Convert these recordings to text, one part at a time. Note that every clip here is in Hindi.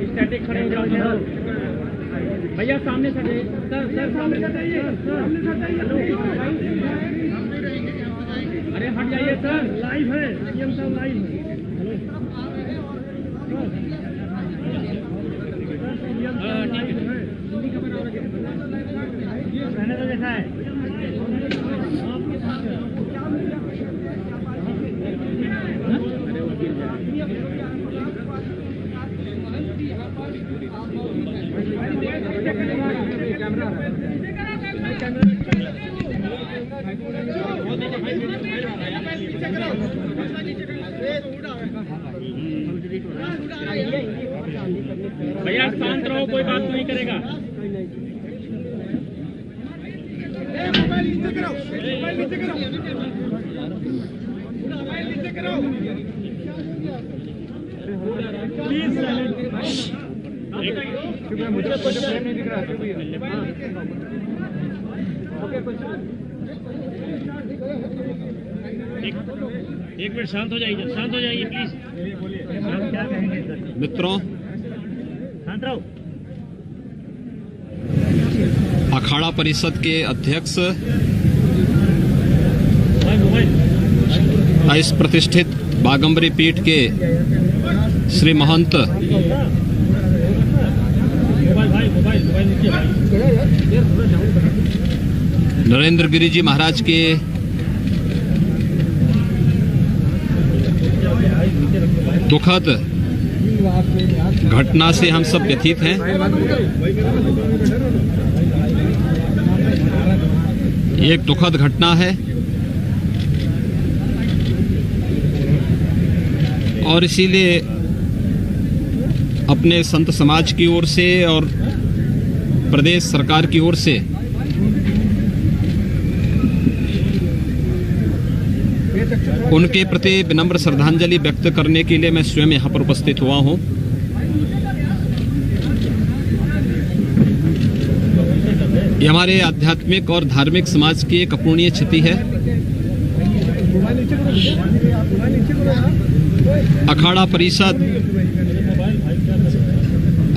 स्टैटिक खड़े हो जाओ भैया, सामने से सर सामने से जाइए, अरे हट जाइए सर, लाइव है, सीएम साहब लाइव है। मैंने तो देखा है। भैया शांत रहो, कोई बात नहीं करेगा। मुझे कुछ नहीं दिख रहा। एक मिनट शांत हो जाइए प्लीज। क्या कहेंगे मित्रों, शांत रहो। अखाड़ा परिषद के अध्यक्ष इस प्रतिष्ठित बागंबरी पीठ के श्री महंत नरेंद्र गिरी जी महाराज के दुखद घटना से हम सब व्यथित हैं। ये एक दुखद घटना है और इसीलिए अपने संत समाज की ओर से और प्रदेश सरकार की ओर से उनके प्रति विनम्र श्रद्धांजलि व्यक्त करने के लिए मैं स्वयं यहाँ पर उपस्थित हुआ हूँ। ये हमारे आध्यात्मिक और धार्मिक समाज की एक अपूर्णीय क्षति है। अखाड़ा परिषद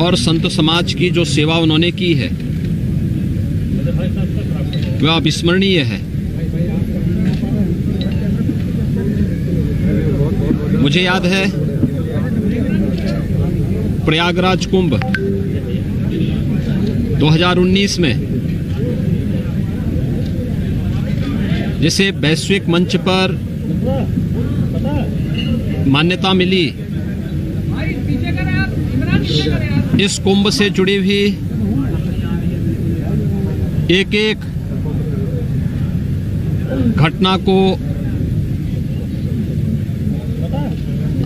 और संत समाज की जो सेवा उन्होंने की है वह अविस्मरणीय है। मुझे याद है प्रयागराज कुंभ 2019 में जिसे वैश्विक मंच पर मान्यता मिली, इस कुंभ से जुड़ी हुई एक एक घटना को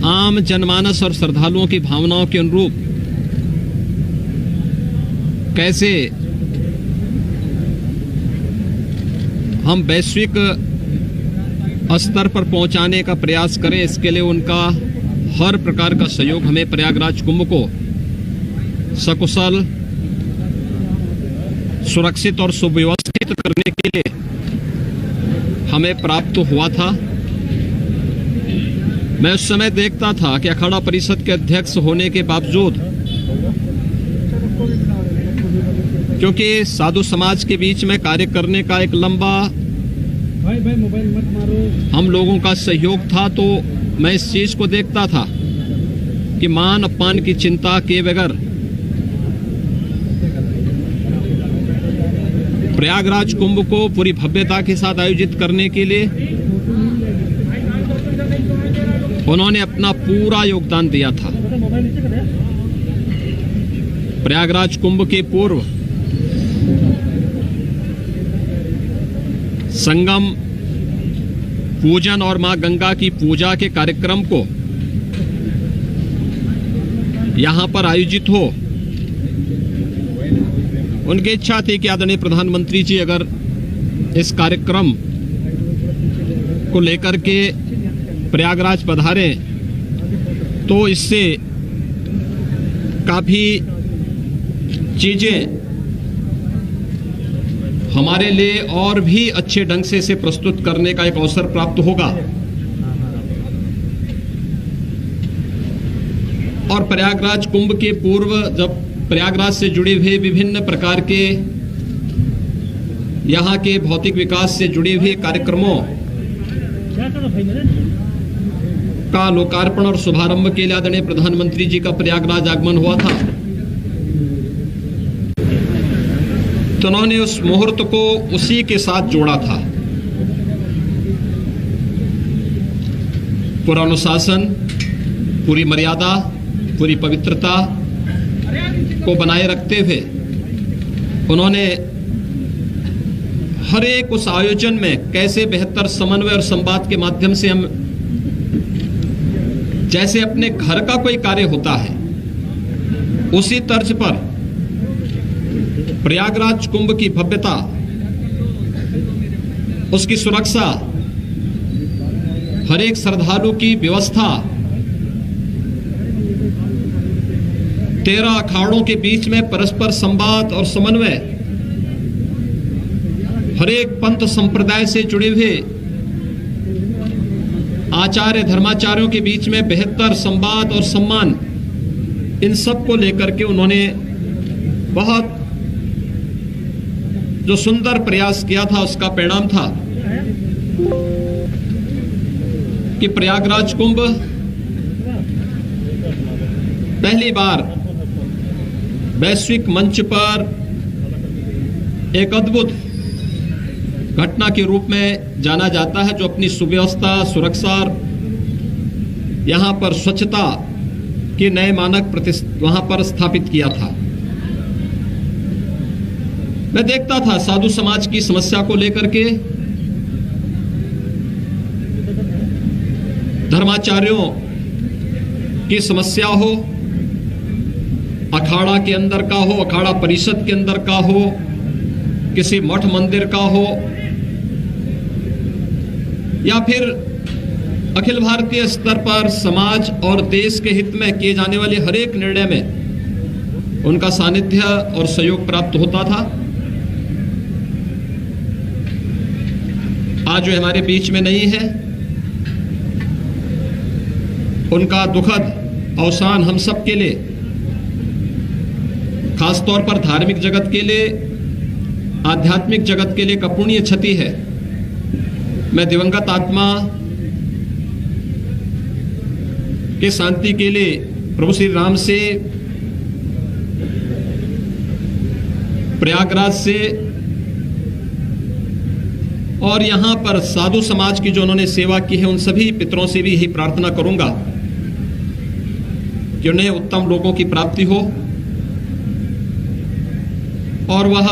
आम जनमानस और श्रद्धालुओं की भावनाओं के अनुरूप कैसे हम वैश्विक स्तर पर पहुंचाने का प्रयास करें, इसके लिए उनका हर प्रकार का सहयोग हमें प्रयागराज कुंभ को सकुशल, सुरक्षित और सुव्यवस्थित करने के लिए हमें प्राप्त हुआ था। मैं उस समय देखता था कि अखाड़ा परिषद के अध्यक्ष होने के बावजूद, क्योंकि साधु समाज के बीच में कार्य करने का एक लंबा हम लोगों का सहयोग था, तो मैं इस चीज को देखता था कि मान अपमान की चिंता किए बगैर प्रयागराज कुंभ को पूरी भव्यता के साथ आयोजित करने के लिए उन्होंने अपना पूरा योगदान दिया था। प्रयागराज कुंभ के पूर्व संगम पूजन और मां गंगा की पूजा के कार्यक्रम को यहां पर आयोजित हो, उनकी इच्छा थी कि आदरणीय प्रधानमंत्री जी अगर इस कार्यक्रम को लेकर के प्रयागराज पधारे तो इससे काफी चीजें हमारे लिए और भी अच्छे ढंग से इसे प्रस्तुत करने का एक अवसर प्राप्त होगा। और प्रयागराज कुंभ के पूर्व जब प्रयागराज से जुड़े हुए विभिन्न प्रकार के यहाँ के भौतिक विकास से जुड़े हुए कार्यक्रमों का लोकार्पण और शुभारंभ के लिए आदरणीय प्रधानमंत्री जी का प्रयागराज आगमन हुआ था, तो उन्होंने उस मुहूर्त को उसी के साथ जोड़ा था। पूरा अनुशासन, पूरी मर्यादा, पूरी पवित्रता को बनाए रखते हुए उन्होंने हर एक उस आयोजन में कैसे बेहतर समन्वय और संवाद के माध्यम से हम जैसे अपने घर का कोई कार्य होता है उसी तर्ज पर प्रयागराज कुंभ की भव्यता, उसकी सुरक्षा, हर एक श्रद्धालु की व्यवस्था, 13 अखाड़ों के बीच में परस्पर संवाद और समन्वय, हर एक पंथ संप्रदाय से जुड़े हुए आचार्य धर्माचार्यों के बीच में बेहतर संवाद और सम्मान, इन सब को लेकर के उन्होंने बहुत जो सुंदर प्रयास किया था उसका परिणाम था कि प्रयागराज कुंभ पहली बार वैश्विक मंच पर एक अद्भुत घटना के रूप में जाना जाता है, जो अपनी सुव्यवस्था, सुरक्षा, यहां पर स्वच्छता के नए मानक वहां पर स्थापित किया था। मैं देखता था साधु समाज की समस्या को लेकर के, धर्माचार्यों की समस्या हो, अखाड़ा के अंदर का हो, अखाड़ा परिषद के अंदर का हो, किसी मठ मंदिर का हो, या फिर अखिल भारतीय स्तर पर समाज और देश के हित में किए जाने वाले हर एक निर्णय में उनका सानिध्य और सहयोग प्राप्त होता था। आज जो हमारे बीच में नहीं है, उनका दुखद अवसान हम सब के लिए, खासतौर पर धार्मिक जगत के लिए, आध्यात्मिक जगत के लिए एक अपूर्णीय क्षति है। मैं दिवंगत आत्मा के शांति के लिए प्रभु श्री राम से, प्रयागराज से और यहाँ पर साधु समाज की जो उन्होंने सेवा की है उन सभी पितरों से भी यही प्रार्थना करूंगा कि उन्हें उत्तम लोगों की प्राप्ति हो और वह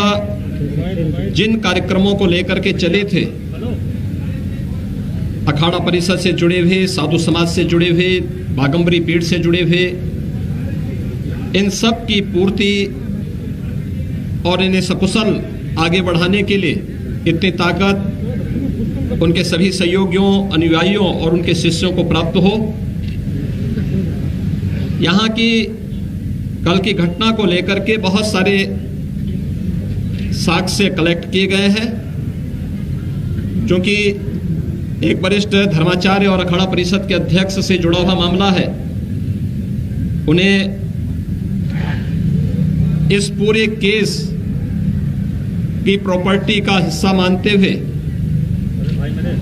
जिन कार्यक्रमों को लेकर के चले थे, अखाड़ा परिषद से जुड़े हुए, साधु समाज से जुड़े हुए, बागंबरी पीठ से जुड़े हुए, इन सब की पूर्ति और इन्हें सकुशल आगे बढ़ाने के लिए इतनी ताकत उनके सभी सहयोगियों, अनुयायियों और उनके शिष्यों को प्राप्त हो। यहाँ की कल की घटना को लेकर के बहुत सारे साक्ष्य कलेक्ट किए गए हैं, क्योंकि एक वरिष्ठ धर्माचार्य और अखाड़ा परिषद के अध्यक्ष से जुड़ा हुआ मामला है। उन्हें इस पूरे केस की प्रॉपर्टी का हिस्सा मानते हुए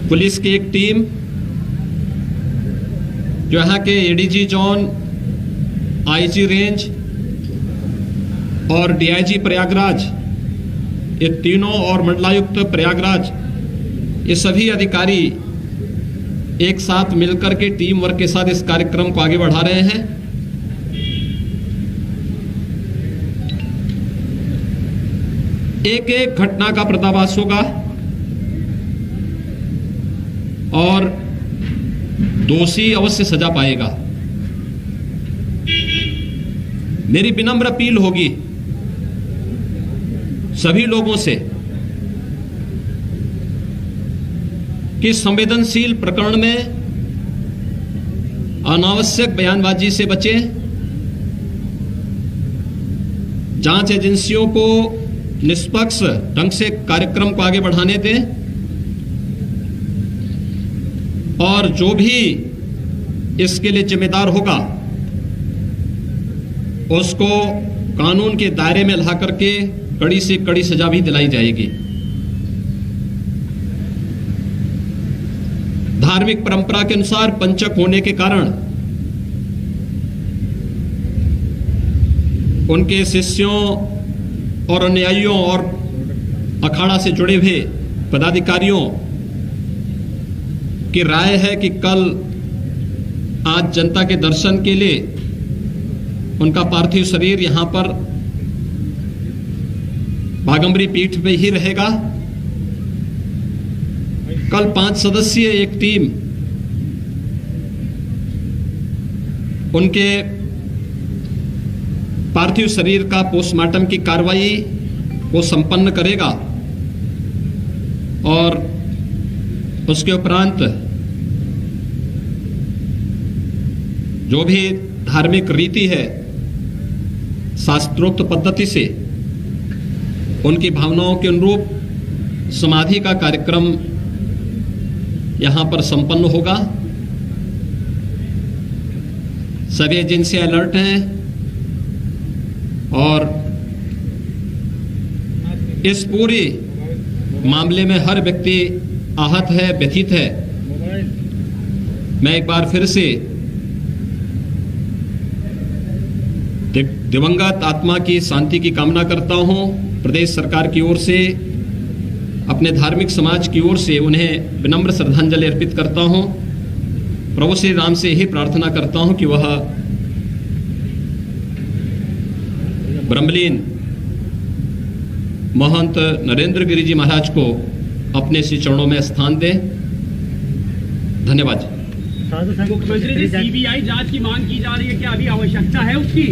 पुलिस की एक टीम, जो यहाँ के एडीजी जोन, आईजी रेंज और डीआईजी प्रयागराज, ये तीनों, और मंडलायुक्त प्रयागराज, ये सभी अधिकारी एक साथ मिलकर के टीम वर्क के साथ इस कार्यक्रम को आगे बढ़ा रहे हैं। एक एक घटना का पर्दाफाश होगा और दोषी अवश्य सजा पाएगा। मेरी विनम्र अपील होगी सभी लोगों से कि संवेदनशील प्रकरण में अनावश्यक बयानबाजी से बचें, जांच एजेंसियों को निष्पक्ष ढंग से कार्यक्रम को आगे बढ़ाने दें और जो भी इसके लिए जिम्मेदार होगा उसको कानून के दायरे में ला करके कड़ी से कड़ी सजा भी दिलाई जाएगी। धार्मिक परंपरा के अनुसार पंचक होने के कारण उनके शिष्यों और अनुयायियों और अखाड़ा से जुड़े हुए पदाधिकारियों की राय है कि कल आज जनता के दर्शन के लिए उनका पार्थिव शरीर यहां पर बागंबरी पीठ पे ही रहेगा। कल 5 सदस्यीय एक टीम उनके पार्थिव शरीर का पोस्टमार्टम की कार्रवाई को संपन्न करेगा और उसके उपरांत जो भी धार्मिक रीति है शास्त्रोक्त पद्धति से उनकी भावनाओं के अनुरूप समाधि का कार्यक्रम यहां पर संपन्न होगा। सभी एजेंसी अलर्ट हैं और इस पूरे मामले में हर व्यक्ति आहत है, व्यथित है। मैं एक बार फिर से दिवंगत आत्मा की शांति की कामना करता हूं। प्रदेश सरकार की ओर से, अपने धार्मिक समाज की ओर से उन्हें विनम्र श्रद्धांजलि अर्पित करता हूं। प्रभु श्री राम से यही प्रार्थना करता हूं कि वह ब्रह्मलीन महंत नरेंद्र गिरि जी महाराज को अपने श्री चरणों में स्थान दें। धन्यवाद। मुख्यमंत्री जी, सीबीआई जांच की मांग की जा रही है, क्या अभी आवश्यकता है उसकी?